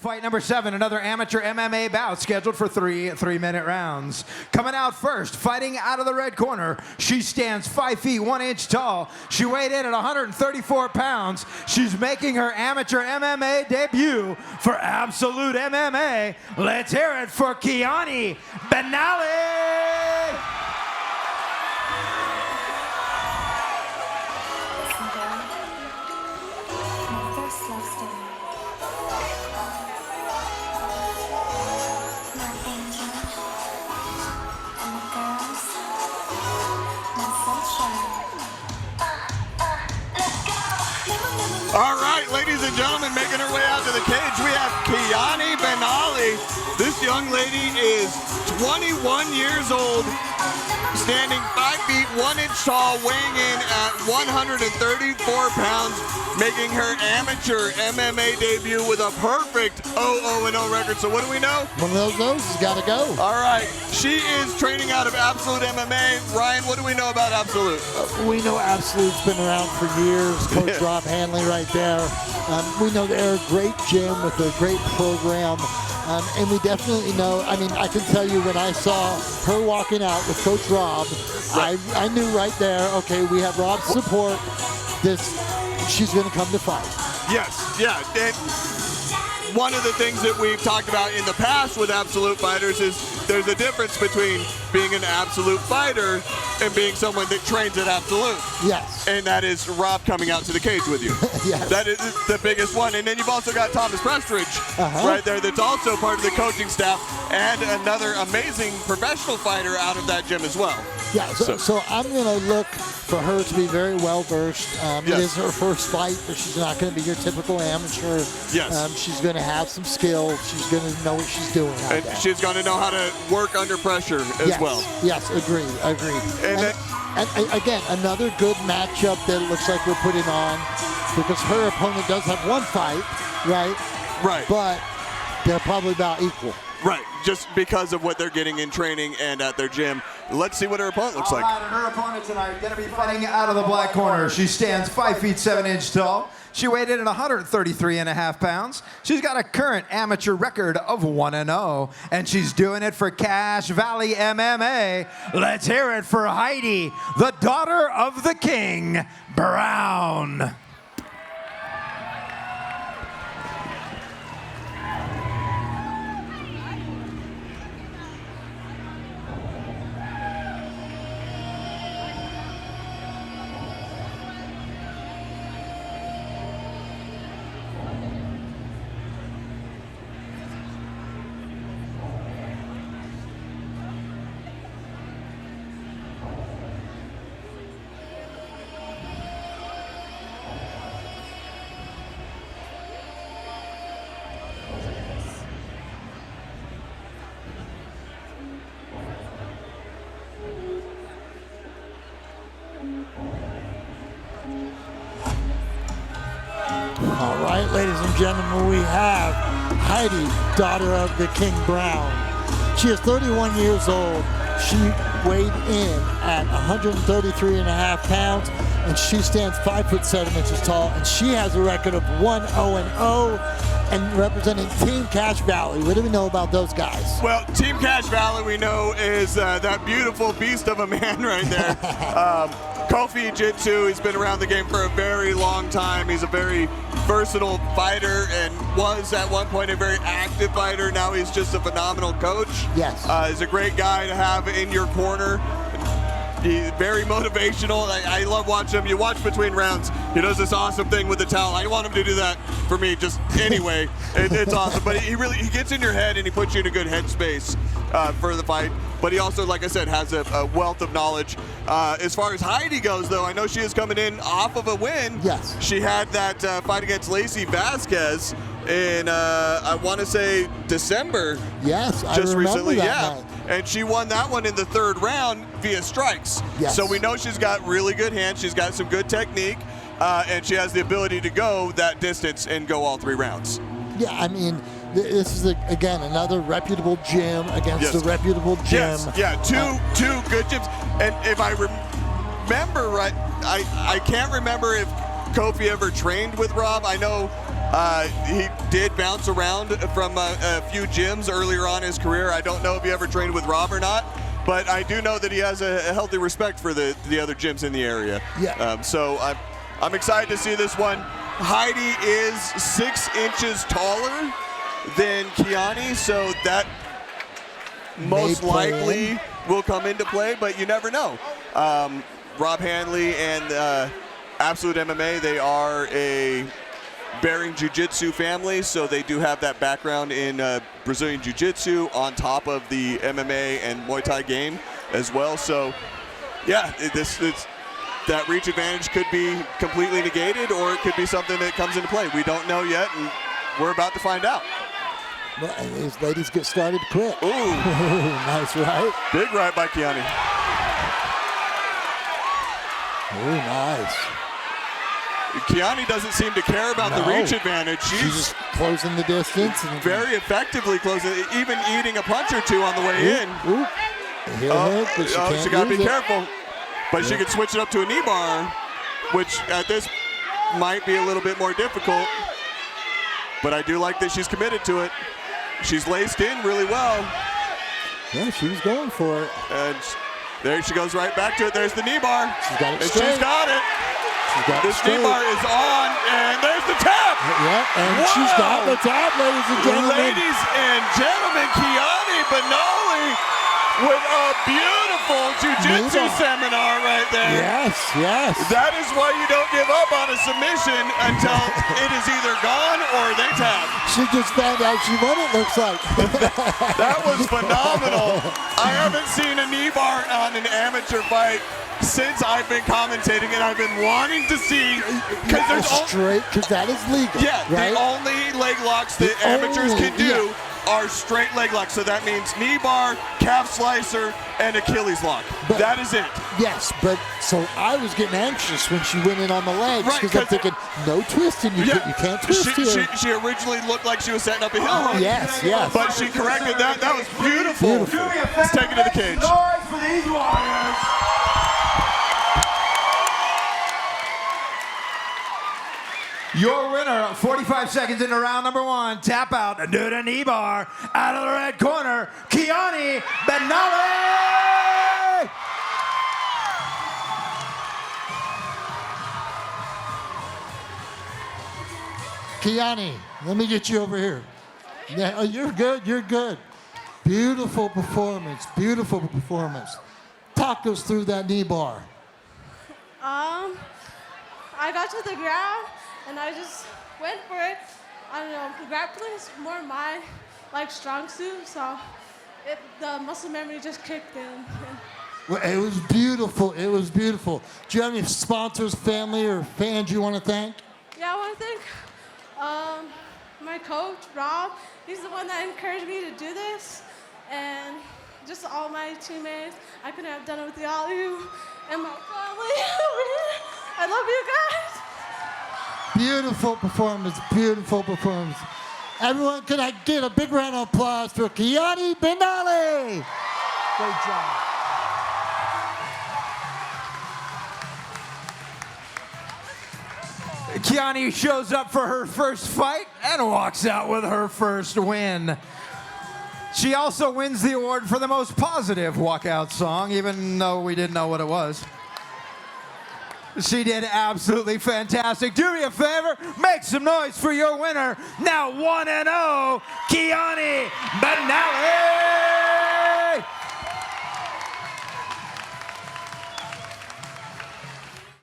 Fight number 7, another amateur MMA bout scheduled for three-minute rounds. Coming out first, fighting out of the red corner, she stands 5 feet 1 inch tall. She weighed in at 134 pounds. She's making her amateur MMA debut for Absolute MMA. Let's hear it for Kiyani Benally. All right, ladies and gentlemen, making her way out to the cage, we have Kiyani Benally. This young lady is 21 years old, standing 5 feet 1 inch tall, weighing in at 134 pounds, making her amateur MMA debut with a perfect 0-0-0 record. So what do we know? One of those no's has got to go. All right, she is training out of Absolute MMA. Ryan, what do we know about Absolute? We know Absolute's been around for years. Coach Rob Hanley right there. We know they're a great gym with a great program. And we definitely know, I mean, I can tell you when I saw her walking out with Coach Rob, I knew right there, okay, we have Rob's support. She's going to come to fight. Yes, yeah. And one of the things that we've talked about in the past with Absolute fighters is there's a difference between being an Absolute fighter and being someone that trains at Absolute. Yes. And that is Rob coming out to the cage with you. Yes. That is the biggest one. And then you've also got Thomas Prestridge right there that's also part of the coaching staff and another amazing professional fighter out of that gym as well. Yeah, so I'm going to look for her to be very well-versed. It is her first fight, but she's not going to be your typical amateur. Yes. She's going to have some skill. She's going to know what she's doing out and there. She's going to know how to work under pressure as well. Yes, agreed. And again, another good matchup that it looks like we're putting on, because her opponent does have one fight, right? Right. But they're probably about equal. Right, just because of what they're getting in training and at their gym. Let's see what her opponent looks like. All right, and her opponent tonight going to be fighting out of the black corner. She stands 5 feet 7 inches tall. She weighed in at 133.5 pounds. She's got a current amateur record of 1-0, and she's doing it for Cache Valley MMA. Let's hear it for Heidi, the daughter of the King, Brown. All right, ladies and gentlemen, we have Heidi, daughter of the King Brown. She is 31 years old. She weighed in at 133.5 pounds, and she stands 5 foot 7 inches tall, and she has a record of 1-0-0 and representing Team Cache Valley. What do we know about those guys? Well, Team Cache Valley we know is that beautiful beast of a man right there. Kofi Jitsu, he's been around the game for a very long time. He's a very versatile fighter and was at one point a very active fighter. Now he's just a phenomenal coach. Yes. He's a great guy to have in your corner. He's very motivational. I love watching him. You watch between rounds. He does this awesome thing with the towel. I want him to do that for me just anyway. It's awesome. But he gets in your head and he puts you in a good headspace for the fight. But he also, like I said, has a wealth of knowledge. As far as Heidi goes, though, I know she is coming in off of a win. Yes. She had that fight against Lacey Vasquez in, I want to say, December. Yes, I just remember recently, that night. And she won that one in the 3rd round via strikes. Yes. So we know she's got really good hands. She's got some good technique, and she has the ability to go that distance and go all 3 rounds. Yeah, I mean, this is, again, another reputable gym against a reputable gym. Yes, yeah, two good gyms. And if I remember right, I can't remember if Kofi ever trained with Rob. I know He did bounce around from a few gyms earlier on in his career. I don't know if he ever trained with Rob or not, but I do know that he has a healthy respect for the other gyms in the area. Yeah. So I'm excited to see this one. Heidi is 6 inches taller than Kiyani, so that most likely will come into play, but you never know. Rob Hanley and Absolute MMA, they are a Bearing Jiu-Jitsu family, so they do have that background in Brazilian Jiu-Jitsu on top of the MMA and Muay Thai game as well. So, yeah, that reach advantage could be completely negated, or it could be something that comes into play. We don't know yet, and we're about to find out. Well, these ladies get started quick. Ooh. Nice right. Big right by Kiyani. Ooh, nice. Kiyani doesn't seem to care about the reach advantage. She's just closing the distance. And very effectively closing, even eating a punch or two on the way in. Ooh. She got to be careful. But she could switch it up to a knee bar, which at this might be a little bit more difficult. But I do like that she's committed to it. She's laced in really well. Yeah, she was going for it. And there she goes right back to it. There's the knee bar. She's got it and straight. she's got it. This knee bar is on, and there's the tap. Yeah, and she's got the tap, ladies and gentlemen. Ladies and gentlemen, Kiyani Benally with a beautiful jiu-jitsu seminar right there. Yes, yes. That is why you don't give up on a submission until it is either gone or they tap. She just found out she won, it looks like. That was phenomenal. I haven't seen a knee bar on an amateur fight since I've been commentating, and I've been wanting to see, because there's straight, because that is legal. Yeah, right? The only leg locks that amateurs can do are straight leg locks. So that means knee bar, calf slicer, and Achilles lock. But that is it. Yes, but so I was getting anxious when she went in on the legs, because I'm thinking, no twisting, you can't twist here. She originally looked like she was setting up a heel hook. Yes, yes. But she corrected that. That was beautiful. Let's take it to the cage. Noise for these warriors. Your winner, 45 seconds into round number 1, tap out and do the knee bar out of the red corner, Kiyani Benally! Kiyani, let me get you over here. Yeah, oh, you're good, you're good. Beautiful performance, beautiful performance. Talk us through that knee bar. I got to the ground and I just went for it. I don't know, grappling is more my strong suit, so the muscle memory just kicked in. Well, it was beautiful, it was beautiful. Do you have any sponsors, family, or fans you want to thank? Yeah, I want to thank my coach, Rob. He's the one that encouraged me to do this, and just all my teammates. I couldn't have done it with all of you and my family. I love you guys. Beautiful performance, beautiful performance. Everyone, can I get a big round of applause for Kiyani Benally? Great job. Kiyani shows up for her first fight and walks out with her first win. She also wins the award for the most positive walkout song, even though we didn't know what it was. She did absolutely fantastic. Do me a favor, make some noise for your winner, now 1-0, Kiyani Benally.